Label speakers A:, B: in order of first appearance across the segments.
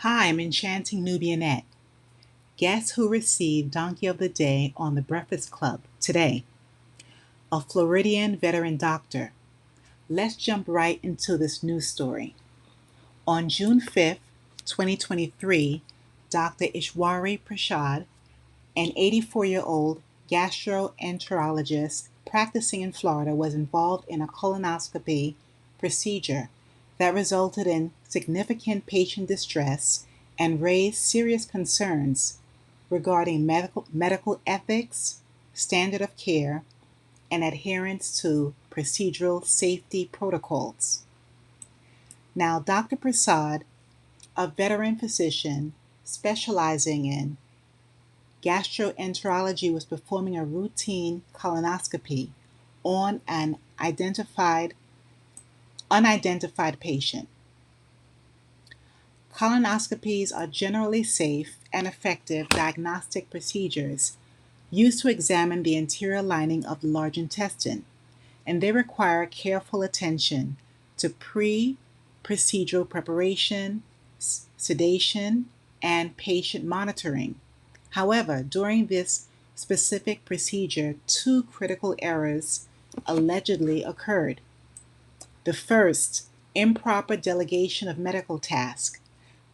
A: Hi, I'm Enchanting Nubianette. Guess who received Donkey of the Day on the Breakfast Club today? A Floridian veteran doctor. Let's jump right into this news story. On June 5th, 2023, Dr. Ishwari Prasad, an 84-year-old gastroenterologist practicing in Florida, was involved in a colonoscopy procedure that resulted in significant patient distress and raised serious concerns regarding medical ethics, standard of care, and adherence to procedural safety protocols. Now, Dr. Prasad, a veteran physician specializing in gastroenterology, was performing a routine colonoscopy on an unidentified patient. Colonoscopies are generally safe and effective diagnostic procedures used to examine the interior lining of the large intestine, and they require careful attention to procedural preparation, sedation, and patient monitoring. However, during this specific procedure, two critical errors allegedly occurred. The first, improper delegation of medical tasks.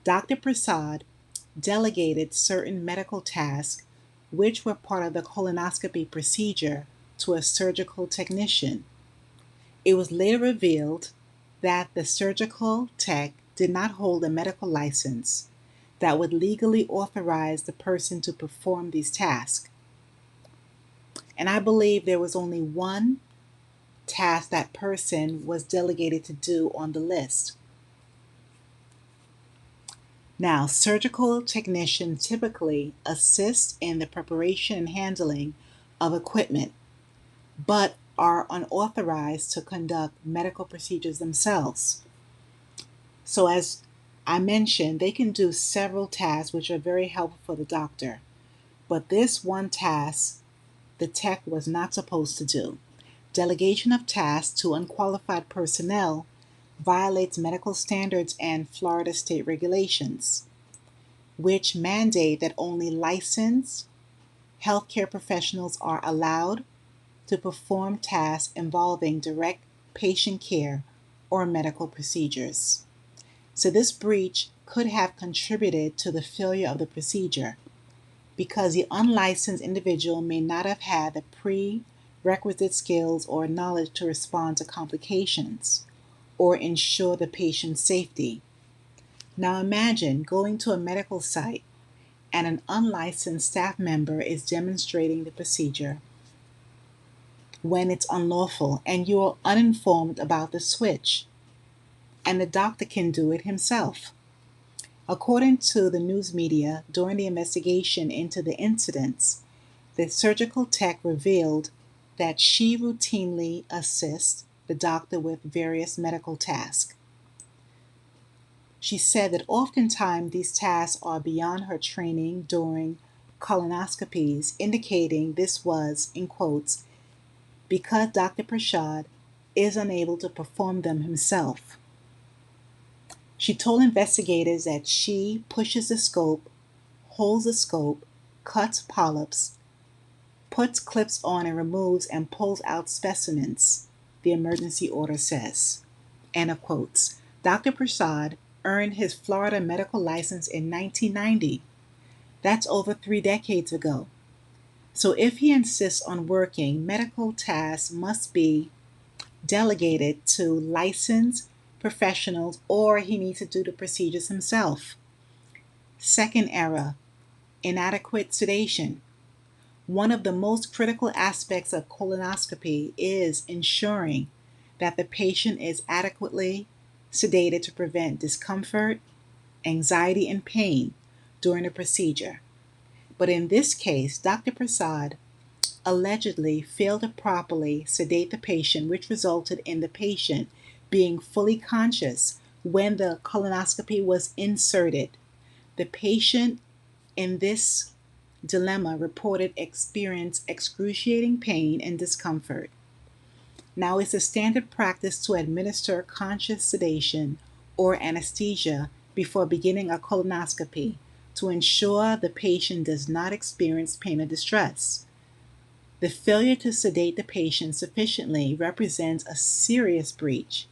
A: Dr. Prasad delegated certain medical tasks which were part of the colonoscopy procedure to a surgical technician. It was later revealed that the surgical tech did not hold a medical license that would legally authorize the person to perform these tasks. And I believe there was only one task that person was delegated to do on the list. Now, surgical technicians typically assist in the preparation and handling of equipment, but are unauthorized to conduct medical procedures themselves. So, as I mentioned, they can do several tasks which are very helpful for the doctor, but this one task the tech was not supposed to do. Delegation of tasks to unqualified personnel violates medical standards and Florida state regulations, which mandate that only licensed healthcare professionals are allowed to perform tasks involving direct patient care or medical procedures. So, this breach could have contributed to the failure of the procedure because the unlicensed individual may not have had the prerequisite skills or knowledge to respond to complications or ensure the patient's safety. Now imagine going to a medical site and an unlicensed staff member is demonstrating the procedure when it's unlawful and you are uninformed about the switch, and the doctor can do it himself. According to the news media, during the investigation into the incidents, the surgical tech revealed that she routinely assists the doctor with various medical tasks. She said that oftentimes these tasks are beyond her training during colonoscopies, indicating this was, in quotes, because Dr. Prasad is unable to perform them himself. She told investigators that she pushes the scope, holds the scope, cuts polyps, puts clips on and removes and pulls out specimens, the emergency order says. End of quotes. Dr. Prasad earned his Florida medical license in 1990. That's over 3 decades ago. So if he insists on working, medical tasks must be delegated to licensed professionals or he needs to do the procedures himself. Second error, inadequate sedation. One of the most critical aspects of colonoscopy is ensuring that the patient is adequately sedated to prevent discomfort, anxiety, and pain during the procedure. But in this case, Dr. Prasad allegedly failed to properly sedate the patient, which resulted in the patient being fully conscious when the colonoscopy was inserted. The patient in this dilemma reported experienced excruciating pain and discomfort. Now, it's a standard practice to administer conscious sedation or anesthesia before beginning a colonoscopy to ensure the patient does not experience pain or distress. The failure to sedate the patient sufficiently represents a serious breach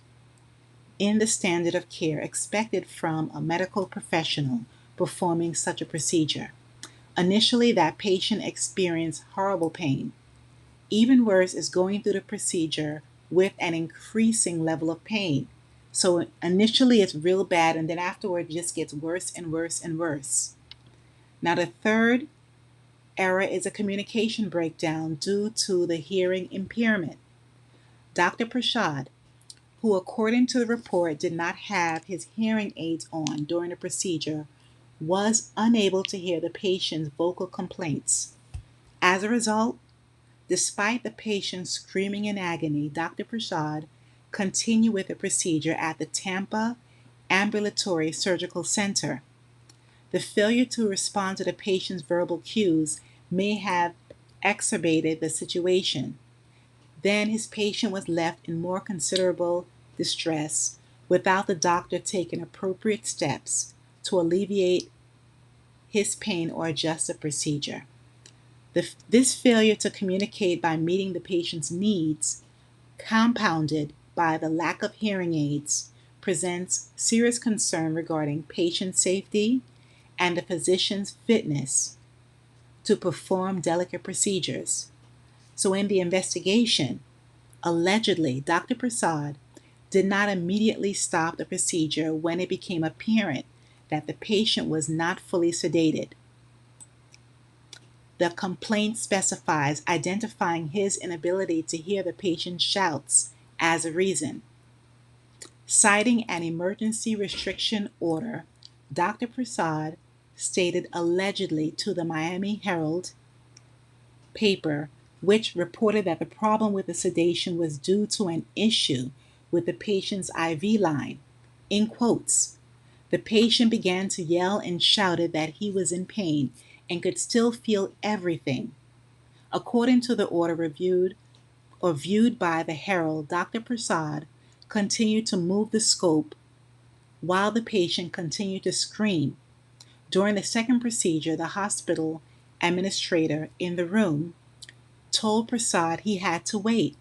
A: in the standard of care expected from a medical professional performing such a procedure. Initially, that patient experienced horrible pain. Even worse is going through the procedure with an increasing level of pain. So initially it's real bad, and then afterward it just gets worse and worse and worse. Now, the third error is a communication breakdown due to the hearing impairment. Dr. Prashad, who according to the report did not have his hearing aids on during the procedure, was unable to hear the patient's vocal complaints. As a result, despite the patient screaming in agony, Dr. Prashad continued with the procedure at the Tampa Ambulatory Surgical Center. The failure to respond to the patient's verbal cues may have exacerbated the situation. Then his patient was left in more considerable distress without the doctor taking appropriate steps to alleviate his pain or adjust the procedure. This failure to communicate by meeting the patient's needs, compounded by the lack of hearing aids, presents serious concern regarding patient safety and the physician's fitness to perform delicate procedures. So, in the investigation, allegedly, Dr. Prasad did not immediately stop the procedure when it became apparent that the patient was not fully sedated. The complaint specifies identifying his inability to hear the patient's shouts as a reason. Citing an emergency restriction order, Dr. Prasad stated allegedly to the Miami Herald paper, which reported that the problem with the sedation was due to an issue with the patient's IV line. In quotes, the patient began to yell and shouted that he was in pain and could still feel everything. According to the order viewed by the Herald, Dr. Prasad continued to move the scope while the patient continued to scream. During the second procedure, the hospital administrator in the room told Prasad he had to wait.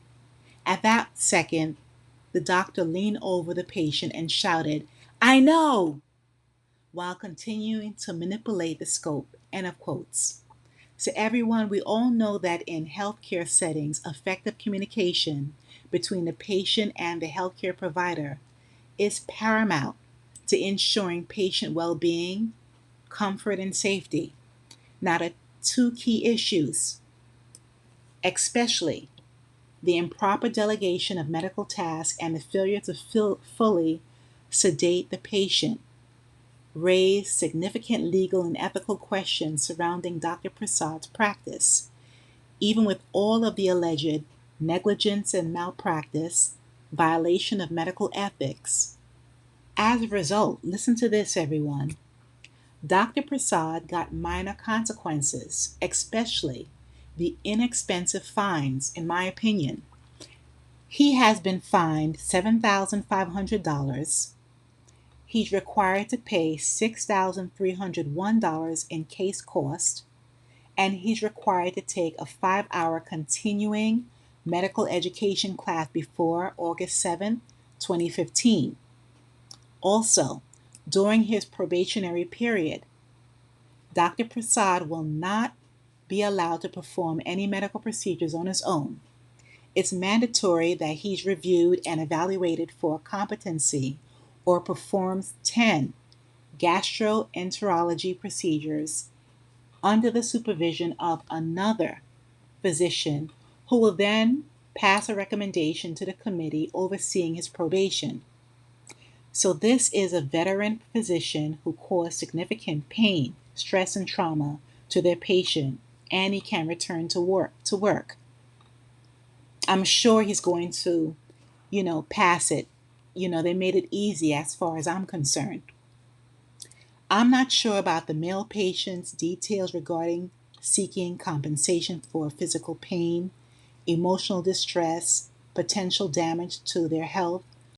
A: At that second, the doctor leaned over the patient and shouted, "I know!" while continuing to manipulate the scope. End of quotes. So everyone, we all know that in healthcare settings, effective communication between the patient and the healthcare provider is paramount to ensuring patient well-being, comfort, and safety. Now, the two key issues, especially the improper delegation of medical tasks and the failure to fully sedate the patient, raise significant legal and ethical questions surrounding Dr. Prasad's practice. Even with all of the alleged negligence and malpractice, violation of medical ethics. As a result, listen to this, everyone. Dr. Prasad got minor consequences, especially the inexpensive fines, in my opinion. He has been fined $7,500. He's required to pay $6,301 in case cost, and he's required to take a 5-hour continuing medical education class before August 7, 2015. Also, during his probationary period, Dr. Prasad will not be allowed to perform any medical procedures on his own. It's mandatory that he's reviewed and evaluated for competency or performs 10 gastroenterology procedures under the supervision of another physician who will then pass a recommendation to the committee overseeing his probation. So this is a veteran physician who caused significant pain, stress, and trauma to their patient, and he can return to work. I'm sure he's going to, pass it. They made it easy as far as I'm concerned. I'm not sure about the male patient's details regarding seeking compensation for physical pain, emotional distress, potential damage to their health,